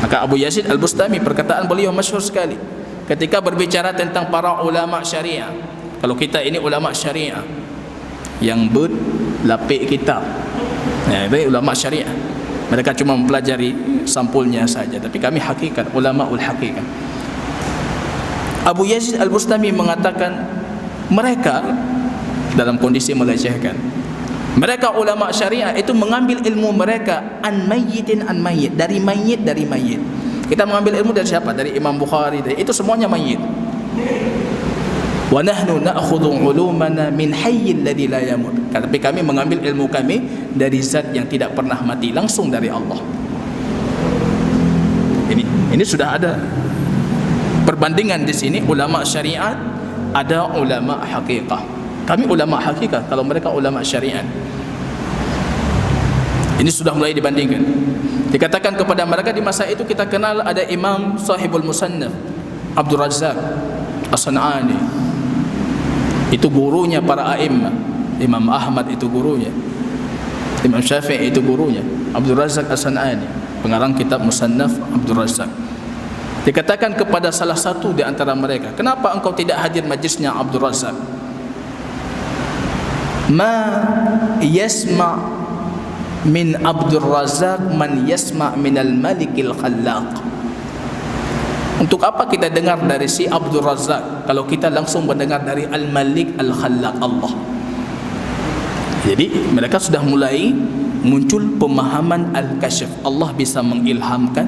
Maka Abu Yazid Al-Bustami, perkataan beliau masyhur sekali ketika berbicara tentang para ulama syariah. Kalau kita ini ulama syariah yang berlapik kitab, ini ulama syariah. Mereka cuma mempelajari sampulnya saja, tapi kami hakikat, ulamaul hakikat. Abu Yazid Al-Bustami mengatakan mereka dalam kondisi melecehkan, mereka ulama syariah itu mengambil ilmu mereka an mayyitin an mayyit, dari mayit. Kita mengambil ilmu dari siapa? Dari Imam Bukhari, itu semuanya mayit. Wa nahnu na'khudhu 'ulumana min hayyil ladzi la yamut. Tapi kami mengambil ilmu kami dari zat yang tidak pernah mati, langsung dari Allah. Ini sudah ada perbandingan di sini, ulama syariat, ada ulama hakikah. Kami ulama hakikah, kalau mereka ulama syariat. Ini sudah mulai dibandingkan. Dikatakan kepada mereka di masa itu, kita kenal ada Imam Sahibul Musannaf Abdul Razzaq As-San'ani, itu gurunya para a'immah. Imam Ahmad itu gurunya, Imam Syafi'i itu gurunya. Abdul Razzaq As-San'ani, pengarang kitab Musannaf Abdul Razzaq. Dikatakan kepada salah satu di antara mereka, kenapa engkau tidak hadir majlisnya Abdul Razzaq? Ma yasma' min Abdul Razzaq man yasma' minal Malikil Khallaq. Untuk apa kita dengar dari si Abdul Razzaq kalau kita langsung mendengar dari Al-Malik Al-Khallaq, Allah. Jadi mereka sudah mulai muncul pemahaman Al-Kasyf. Allah bisa mengilhamkan,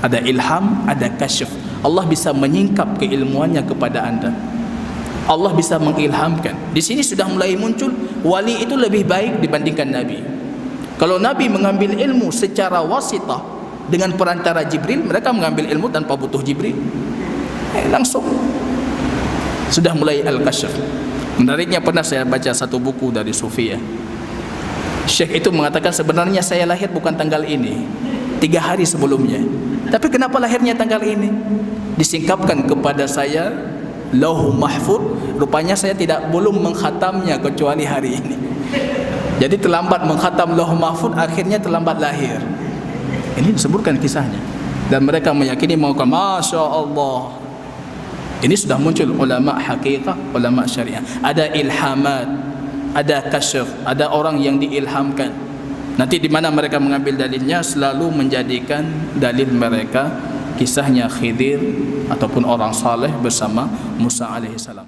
ada ilham, ada kasyf. Allah bisa menyingkap keilmuannya kepada anda. Allah bisa mengilhamkan. Di sini sudah mulai muncul wali itu lebih baik dibandingkan Nabi. Kalau Nabi mengambil ilmu secara wasitah dengan perantara Jibril, mereka mengambil ilmu tanpa butuh Jibril, langsung sudah mulai al-kasyf. Menariknya, pernah saya baca satu buku dari Sufiyah. Syekh itu mengatakan, sebenarnya saya lahir bukan tanggal ini, 3 hari sebelumnya. Tapi kenapa lahirnya tanggal ini? Disingkapkan kepada saya Lauh Mahfud, rupanya saya belum mengkhatamnya kecuali hari ini. Jadi terlambat mengkhatam Lauh Mahfud, akhirnya terlambat lahir. Ini disebutkan kisahnya. Dan mereka meyakini, Masya Allah. Ini sudah muncul ulama hakikah, ulama syariah. Ada ilhamat, ada kasyf, ada orang yang diilhamkan. Nanti di mana mereka mengambil dalilnya, selalu menjadikan dalil mereka kisahnya Khidir ataupun orang saleh bersama Musa alaihissalam.